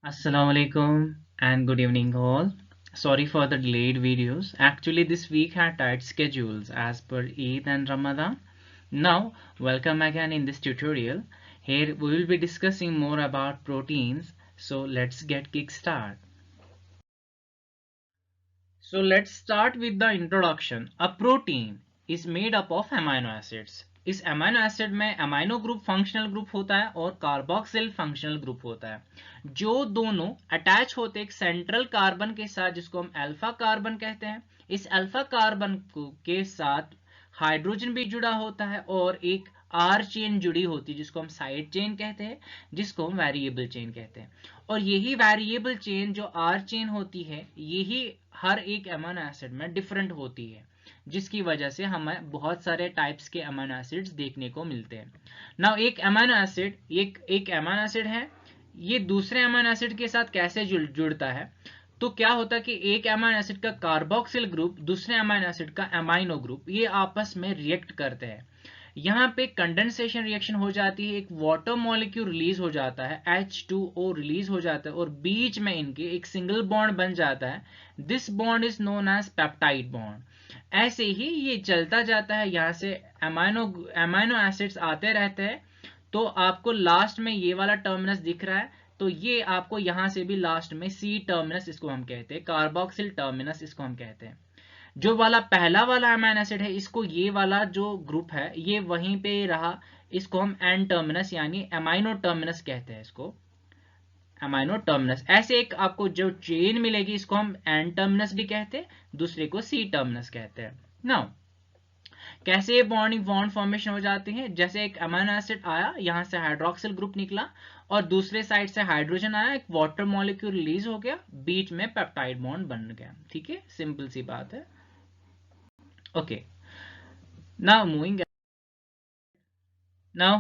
Assalamu alaikum and good evening all. Sorry for the delayed videos. Actually, this week had tight schedules as per Eid and Ramadan. Now, welcome again in this tutorial. Here we will be discussing more about proteins. So let's get kickstart. So let's start with the introduction. A protein is made up of amino acids. इस amino acid में amino group functional group होता है और carboxyl functional group होता है जो दोनों attach होते हैं एक सेंट्रल कार्बन के साथ जिसको हम अल्फा कार्बन कहते हैं। इस अल्फा कार्बन के साथ हाइड्रोजन भी जुड़ा होता है और एक आर चेन जुड़ी होती है जिसको हम साइड चेन कहते हैं, जिसको हम वेरिएबल चेन कहते हैं। और यही वेरिएबल चेन जो आर चेन होती है यही हर एक अमीनो एसिड में डिफरेंट होती है, जिसकी वजह से हमें बहुत सारे टाइप्स के अमीनो एसिड्स देखने को मिलते हैं। नाउ एक अमीनो एसिड एक अमीनो एसिड है, ये दूसरे अमीनो एसिड के साथ कैसे जुड़ता है। तो क्या होता है कि एक अमीनो एसिड का कार्बोक्सिल ग्रुप दूसरे अमीनो एसिड का अमाइनो ग्रुप ये आपस में रिएक्ट करते हैं। यहाँ पे कंडेंसेशन रिएक्शन हो जाती है, एक वाटर मॉलिक्यूल रिलीज हो जाता है, H2O रिलीज हो जाता है और बीच में इनके एक सिंगल बॉन्ड बन जाता है। This bond is known as peptide bond. ऐसे ही ये चलता जाता है, यहाँ से अमाइनो एसिड्स आते रहते हैं। तो आपको लास्ट में ये वाला टर्मिनस दिख रहा है, तो ये आपको यहां से भी लास्ट में सी टर्मिनस इसको हम कहते हैं, कार्बोक्सिल टर्मिनस इसको हम कहते हैं। जो वाला पहला वाला अमीनो एसिड है इसको ये वाला जो ग्रुप है ये वहीं पे रहा, इसको हम एन टर्मिनस यानी अमाइनो टर्मिनस कहते हैं, इसको अमाइनो टर्मिनस। ऐसे एक आपको जो चेन मिलेगी इसको हम एन टर्मिनस भी कहते हैं, दूसरे को सी टर्मिनस कहते हैं। नाउ कैसे बॉन्ड फॉर्मेशन हो जाते हैं, जैसे एक अमीनो एसिड आया, यहां से हाइड्रोक्सिल ग्रुप निकला और दूसरे साइड से हाइड्रोजन आया, एक वाटर मॉलिक्यूल रिलीज हो गया, बीच में पेप्टाइड बॉन्ड बन गया। ठीक है, सिंपल सी बात है। Okay, now moving now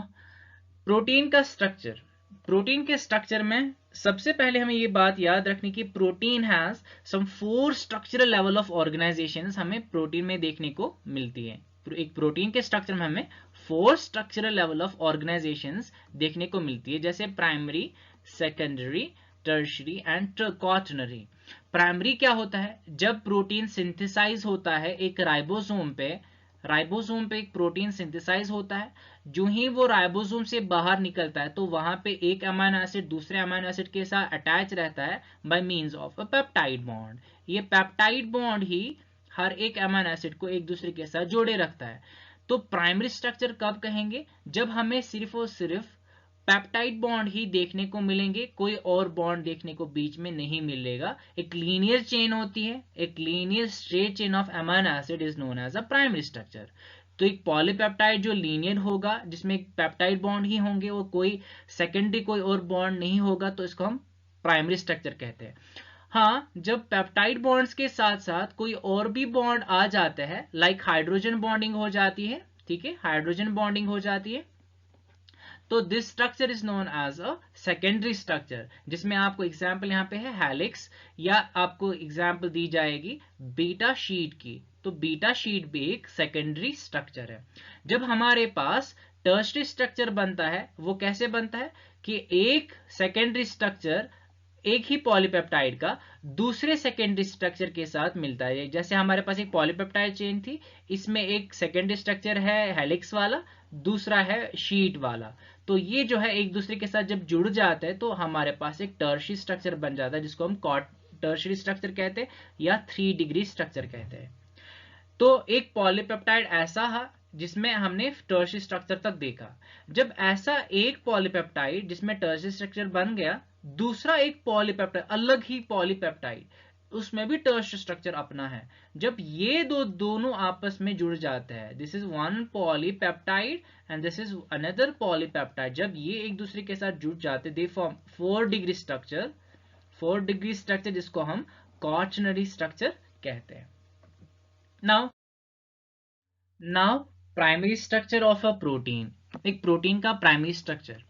protein का स्ट्रक्चर। प्रोटीन के स्ट्रक्चर में सबसे पहले हमें ये बात याद रखनी कि protein has some 4 structural level of organization हमें प्रोटीन में देखने को मिलती है। एक प्रोटीन के स्ट्रक्चर में हमें 4 स्ट्रक्चरल लेवल ऑफ ऑर्गेनाइजेशन देखने को मिलती है, जैसे primary, secondary, tertiary and quaternary. Primary क्या होता है, जब प्रोटीन सिंथेसाइज होता है एक राइबोसोम पे एक प्रोटीन सिंथेसाइज होता है। जो ही वो राइबोसोम से बाहर निकलता है तो वहां पे एक अमीनो एसिड दूसरे अमीनो एसिड के साथ अटैच रहता है by means of a peptide bond. ये पेप्टाइड बॉन्ड ही हर एक अमीनो एसिड को एक दूसरे के साथ जोड़े रखता है। तो प्राइमरी स्ट्रक्चर कब कहेंगे, जब हमें सिर्फ और सिर्फ पेप्टाइड बॉन्ड ही देखने को मिलेंगे, कोई और बॉन्ड देखने को बीच में नहीं मिलेगा। एक लीनियर चेन होती है, एक linear straight chain of amino acid is known as a primary structure. तो एक पॉलीपेप्टाइड जो लीनियर होगा जिसमें एक पेप्टाइड बॉन्ड ही होंगे और कोई सेकेंडरी कोई और बॉन्ड नहीं होगा, तो इसको हम प्राइमरी स्ट्रक्चर कहते हैं। हाँ, जब पेप्टाइड बॉन्ड्स के साथ साथ कोई और भी बॉन्ड आ जाता है, लाइक हाइड्रोजन बॉन्डिंग हो जाती है, ठीक है, हाइड्रोजन बॉन्डिंग हो जाती है, तो this structure is known as a secondary structure, जिसमें आपको एग्जांपल यहाँ पे है हेलिक्स, या आपको एग्जांपल दी जाएगी बीटा शीट की। तो बीटा शीट भी एक सेकेंडरी स्ट्रक्चर है। जब हमारे पास टर्शरी स्ट्रक्चर बनता है, वो कैसे बनता है कि एक सेकेंडरी स्ट्रक्चर एक ही पॉलीपेप्टाइड का दूसरे सेकेंडरी स्ट्रक्चर के साथ मिलता है। जैसे हमारे पास एक पॉलीपेप्टाइड चेन थी, इसमें एक सेकेंडरी स्ट्रक्चर है हेलिक्स वाला, दूसरा है शीट वाला। तो ये जो है एक दूसरे के साथ जब जुड़ जाते हैं तो हमारे पास एक टर्शरी स्ट्रक्चर बन जाता है, जिसको हम टर्शरी स्ट्रक्चर कहते हैं या 3 डिग्री स्ट्रक्चर कहते हैं। तो एक पॉलीपेप्टाइड ऐसा है जिसमें हमने टर्शरी स्ट्रक्चर तक देखा। जब ऐसा एक पॉलीपेप्टाइड जिसमें टर्शरी स्ट्रक्चर बन गया, दूसरा एक पॉलीपेप्टाइड अलग ही पॉलीपेप्टाइड उसमें भी टर्शरी स्ट्रक्चर अपना है, जब ये दोनों आपस में जुड़ जाते हैं, this is one polypeptide and this is another polypeptide, जब ये एक दूसरे के साथ जुड़ जाते they form 4 degree structure. 4 degree structure जिसको हम क्वाaternary स्ट्रक्चर कहते हैं। Now now primary structure of a protein. एक प्रोटीन का प्राइमरी स्ट्रक्चर,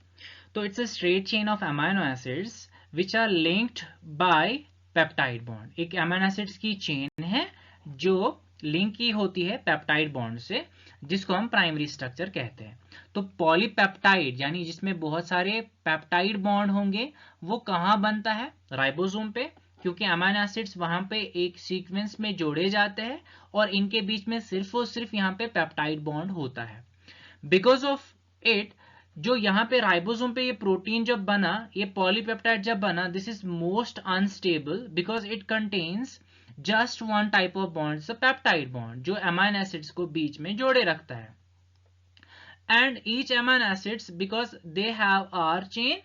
तो it's a straight chain of amino acids which are linked by peptide bond. एक amino acids की chain है जो लिंक की होती है पेप्टाइड बॉन्ड से, जिसको हम प्राइमरी स्ट्रक्चर कहते हैं। तो पॉलीपेप्टाइड यानी जिसमें बहुत सारे पेप्टाइड बॉन्ड होंगे, वो कहाँ बनता है? राइबोसोम पे, क्योंकि अमीनो एसिड्स वहां पे एक सीक्वेंस में जोड़े जाते हैं और इनके बीच में सिर्फ और सिर्फ यहाँ पे पेप्टाइड बॉन्ड होता है। बिकॉज ऑफ इट, जो यहाँ पे राइबोसोम पे ये प्रोटीन जब बना, ये पॉलीपेप्टाइड जब बना, this is most unstable because it contains just one type of bond, peptide bond, जो अमीनो एसिड्स को बीच में जोड़े रखता है। And each amino acids because they have R chain,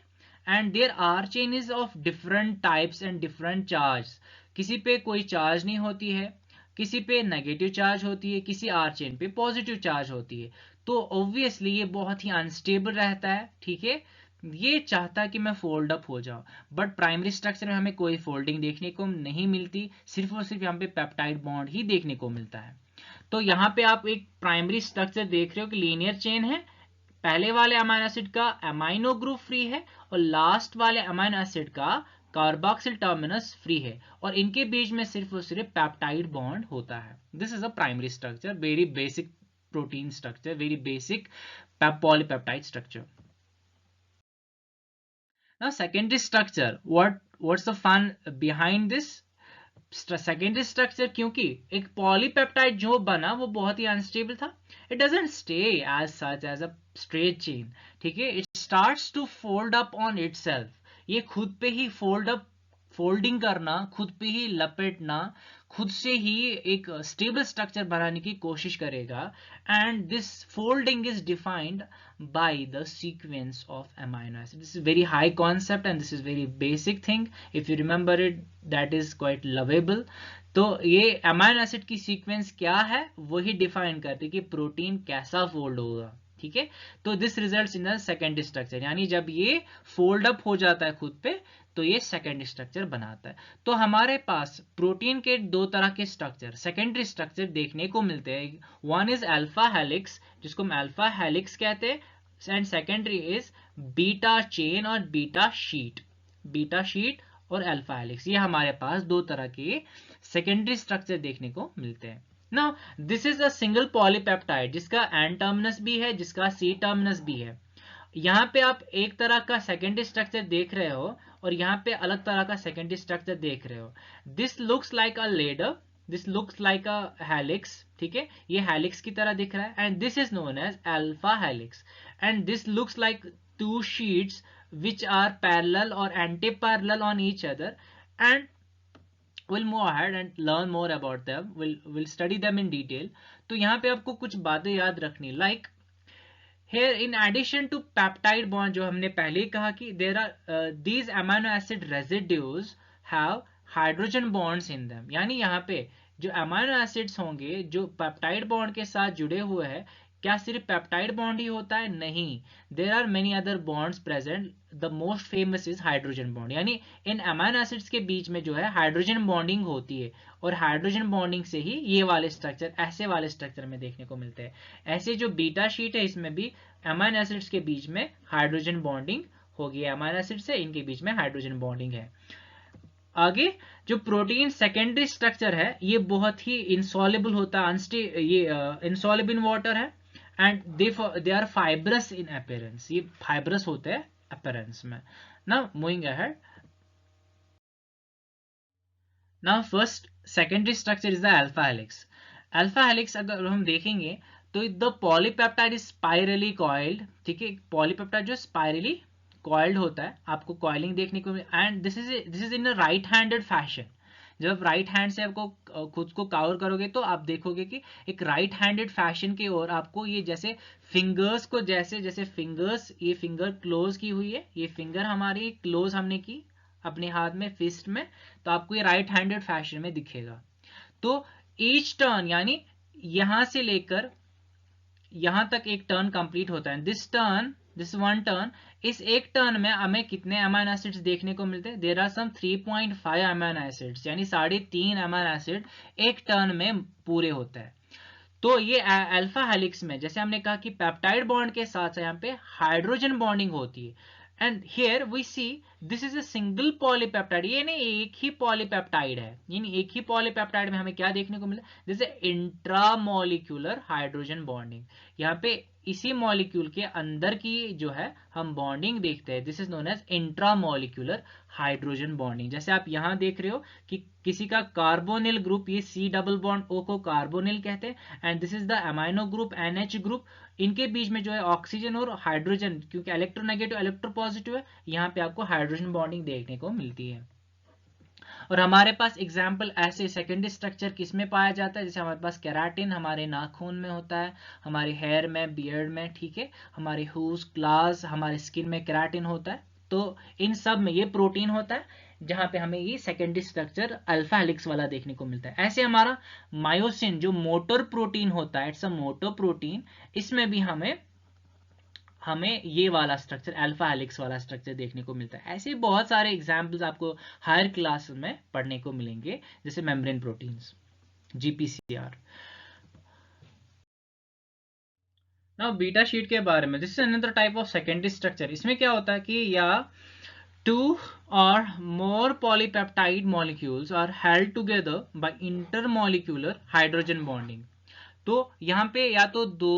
and there R chain is of different types and different charge. किसी पे कोई चार्ज नहीं होती है, किसी पे नेगेटिव चार्ज होती है, किसी आर चेन पे पॉजिटिव चार्ज होती है। तो ऑब्वियसली ये बहुत ही अनस्टेबल रहता है, ठीक है। ये चाहता है कि मैं फोल्ड अप हो जाऊं, बट प्राइमरी स्ट्रक्चर में हमें कोई फोल्डिंग देखने को नहीं मिलती, सिर्फ और सिर्फ यहाँ पे पेप्टाइड बॉन्ड ही देखने को मिलता है। तो यहाँ पे आप एक प्राइमरी स्ट्रक्चर देख रहे हो कि लीनियर चेन है, पहले वाले अमीनो एसिड का अमाइनो ग्रुप फ्री है और लास्ट वाले अमीनो एसिड का कार्बोक्सिल टर्मिनस फ्री है, और इनके बीच में सिर्फ और सिर्फ पेप्टाइड बॉन्ड होता है। This is a primary structure, very basic protein structure, very basic polypeptide structure. Now secondary structure, what's the fun behind this secondary structure? क्योंकि एक पॉलीपेप्टाइड जो बना वो बहुत ही अनस्टेबल था, it doesn't stay as such as a straight chain, ठीक है। it starts to fold up on itself, ये खुद पे ही फोल्डिंग करना, खुद पे ही लपेटना, खुद से ही एक स्टेबल स्ट्रक्चर बनाने की कोशिश करेगा। And this folding is defined by the sequence of amino acid. This is very high concept and this is very basic thing, if you remember it that is quite lovable. तो ये amino acid की sequence क्या है वही define करती है कि protein कैसा फोल्ड होगा, ठीक है। तो this results in the secondary structure, यानी जब ये फोल्ड अप हो जाता है खुद पे तो ये सेकेंडरी स्ट्रक्चर बनाता है। तो हमारे पास प्रोटीन के दो तरह के स्ट्रक्चर, सेकेंडरी स्ट्रक्चर देखने को मिलते हैं। वन इज अल्फा हेलिक्स, जिसको हम अल्फा हेलिक्स कहते हैं, and secondary is beta chain और बीटा शीट और अल्फा हेलिक्स। ये हमारे पास दो तरह के सेकेंडरी स्ट्रक्चर देखने को मिलते हैं। Now this is a single polypeptide, जिसका एन टर्मिनस भी है, जिसका सी टर्मिनस भी है। यहाँ पे आप एक तरह का सेकेंडरी स्ट्रक्चर देख रहे हो और यहाँ पे अलग तरह का सेकेंडरी स्ट्रक्चर देख रहे हो। This looks like a ladder, this looks like a helix, ठीक है, ये हेलिक्स की तरह दिख रहा है, and this is known as alpha helix. And this looks like two sheets which are parallel or anti-parallel on each other, and we'll move ahead and learn more about them, we'll study them in detail. तो यहाँ पे आपको कुछ बातें याद रखनी, like here in addition to peptide bond, जो हमने पहले ही कहा कि there are these amino acid residues have hydrogen bonds in them, यानी यहाँ पे जो अमाइनो एसिड्स होंगे जो पेप्टाइड बॉन्ड के साथ जुड़े हुए हैं, क्या सिर्फ पेप्टाइड बॉन्ड ही होता है? नहीं, there are many other bonds present, the most famous is hydrogen bond. यानी इन अमाइनो एसिड्स के बीच में जो है हाइड्रोजन बॉन्डिंग होती है, और हाइड्रोजन बॉन्डिंग से ही ये वाले स्ट्रक्चर, ऐसे वाले स्ट्रक्चर में देखने को मिलते हैं। ऐसे जो बीटा शीट है इसमें भी अमाइनो एसिड्स के बीच में हाइड्रोजन बॉन्डिंग होगी, अमाइनो एसिड से इनके बीच में हाइड्रोजन बॉन्डिंग है। आगे जो प्रोटीन सेकेंडरी स्ट्रक्चर है ये बहुत ही इंसॉल्युबल होता है, ये इंसॉल्युबल इन वाटर है, and they are fibrous in appearance, ये फाइब्रस होते हैं अपीयरेंस में। Now moving ahead, now first secondary structure is the alpha helix. Alpha helix अगर हम देखेंगे तो the polypeptide is spirally coiled, ठीक है, पॉलीपेप्टाइड जो स्पाइरली कॉइल्ड होता है, आपको कॉइलिंग देखने को, and this is in a right handed fashion. जब राइट हैंड से आपको खुद को कवर करोगे तो आप देखोगे कि एक राइट हैंडेड फैशन की ओर आपको ये जैसे फिंगर्स को, जैसे फिंगर्स, ये फिंगर क्लोज की हुई है, ये फिंगर हमारी क्लोज हमने की अपने हाथ में, फिस्ट में, तो आपको ये राइट हैंडेड फैशन में दिखेगा। तो ईच टर्न, यानी यहां से लेकर यहां तक एक टर्न कंप्लीट होता है, दिस वन टर्न, इस एक टर्न में हमें कितने अमाइनो एसिड्स देखने को मिलते हैं? There are some 3.5 amino acids, यानी 3.5 अमाइनो एसिड एक टर्न में पूरे होते हैं। तो ये अल्फा हेलिक्स में जैसे हमने कहा कि पेप्टाइड बॉन्ड के साथ यहाँ पे हाइड्रोजन बॉन्डिंग होती है, and here we see this is a single polypeptide, ये नहीं एक ही पॉलीपेप्टाइड है, यानी एक ही पॉलीपेप्टाइड में हमें क्या देखने को मिला, जैसे इंट्रामोलिक्यूलर हाइड्रोजन बॉन्डिंग, यहाँ पे इसी मॉलिक्यूल के अंदर की जो है हम बॉन्डिंग देखते हैं, this is known as intramolecular hydrogen bonding. जैसे आप यहां देख रहे हो कि किसी का कार्बोनिल ग्रुप, ये C डबल बॉन्ड O को कार्बोनिल कहते हैं, and this is the amino group NH group, इनके बीच में जो है ऑक्सीजन और हाइड्रोजन, क्योंकि इलेक्ट्रोनेगेटिव इलेक्ट्रोपॉजिटिव है, यहाँ पे आपको हाइड्रोजन बॉन्डिंग देखने को मिलती है। और हमारे पास एग्जाम्पल ऐसे सेकेंडरी स्ट्रक्चर किस में पाया जाता है, जैसे हमारे पास केराटिन हमारे नाखून में होता है, हमारे हेयर में, बियर्ड में, ठीक है, हमारे हूज, क्लास, हमारे स्किन में केराटिन होता है, तो इन सब में ये प्रोटीन होता है, जहां पे हमें ये सेकेंडरी स्ट्रक्चर अल्फा हेलिक्स वाला देखने को मिलता है। ऐसे हमारा मायोसिन जो मोटर प्रोटीन होता है, इट्स अ मोटर प्रोटीन, इसमें भी हमें ये वाला स्ट्रक्चर अल्फा हेलिक्स वाला स्ट्रक्चर देखने को मिलता है। ऐसे बहुत सारे एग्जाम्पल्स आपको हायर क्लास में पढ़ने को मिलेंगे, जैसे membrane proteins, GPCR। Now beta sheet के बारे में, this is another type of secondary structure. इसमें क्या होता है कि या two or more polypeptide molecules are held together by intermolecular hydrogen bonding। तो यहाँ पे या तो दो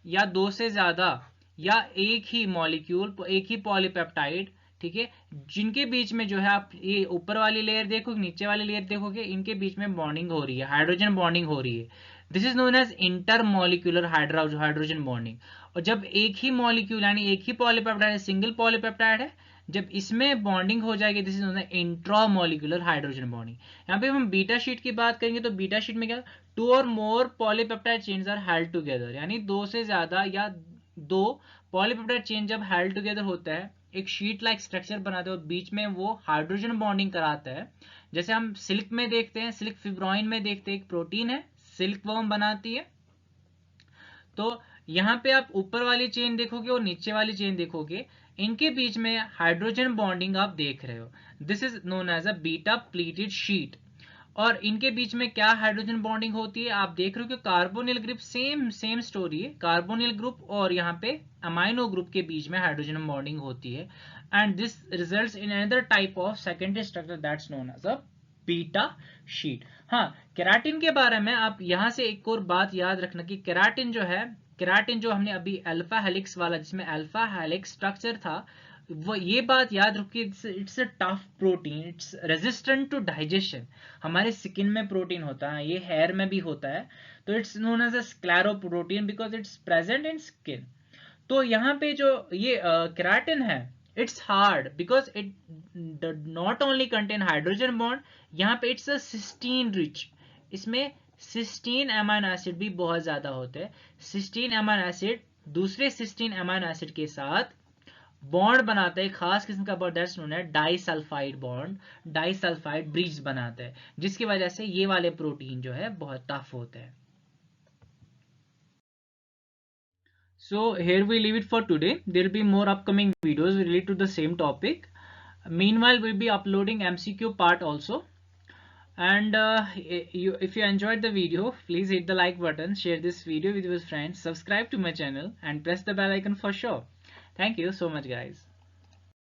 या दो से ज्यादा या एक ही मॉलिक्यूल, एक ही पॉलीपेप्टाइड, ठीक है, जिनके बीच में जो है आप ये ऊपर वाली लेयर देखोगे, नीचे वाली लेयर देखोगे, इनके बीच में बॉन्डिंग हो रही है, हाइड्रोजन बॉन्डिंग हो रही है, this is known as intermolecular hydrogen bonding. और जब एक ही मॉलिक्यूल यानी एक ही पॉलीपेप्टाइड, सिंगल पॉलीपेप्टाइड है, जब इसमें बॉन्डिंग हो जाएगी, this is known as intramolecular hydrogen bonding. यहाँ पे हम बीटा शीट की बात करेंगे तो बीटा शीट में क्या, two or more polypeptide chains are held together, यानी दो से ज्यादा या दो पॉलीपेप्टाइड चेन जब हेल्ड टुगेदर होता है, एक शीट लाइक स्ट्रक्चर बनाते हैं और बीच में वो हाइड्रोजन बॉन्डिंग कराता है। जैसे हम सिल्क में देखते हैं, सिल्क फिब्रोइन में देखते हैं, एक प्रोटीन है, सिल्क वर्म बनाती है। तो यहाँ पे आप ऊपर वाली चेन देखोगे और नीचे वाली चेन देखोगे, इनके बीच में हाइड्रोजन बॉन्डिंग आप देख रहे हो, this is known as a beta pleated sheet. और इनके बीच में क्या हाइड्रोजन बॉन्डिंग होती है, आप देख रहे हो कि कार्बोनिल ग्रुप, सेम स्टोरी है, कार्बोनिल ग्रुप और यहाँ पे अमाइनो ग्रुप के बीच में हाइड्रोजन बॉन्डिंग होती है, and this results in another type of secondary structure that's known as a beta sheet. हाँ, केराटिन के बारे में आप यहां से एक और बात याद रखना कि केराटिन जो है, केराटिन जो हमने अभी अल्फा हेलिक्स वाला, जिसमें अल्फा हेलिक्स स्ट्रक्चर था, वो ये बात याद रखिए, it's a tough protein, it's resistant to digestion. हमारे स्किन में प्रोटीन होता है, ये हेयर में भी होता है, तो it's known as a scleroprotein because it's present in skin. तो यहाँ पे जो ये केराटिन है, it's hard because it not only contain hydrogen bond, यहाँ पे इट्स अ सिस्टीन रिच, इसमें सिस्टीन अमाइनो एसिड भी बहुत ज्यादा होते हैं। सिस्टीन अमाइनो एसिड दूसरे सिस्टीन अमाइनो एसिड के साथ बॉन्ड बनाते हैं, खास किस्म का बॉन्ड, दैट्स नोन है डाइसल्फाइड बॉन्ड, डाइसल्फाइड ब्रिज बनाते हैं, जिसकी वजह से ये वाले प्रोटीन जो है बहुत टफ होते हैं। So here we leave it for today. There will be more upcoming videos related to the same topic. Meanwhile, we'll be uploading MCQ part also. And if you enjoyed the video, please hit the like button, share this video with your friends, subscribe to my channel and press the bell icon for sure. Thank you so much guys.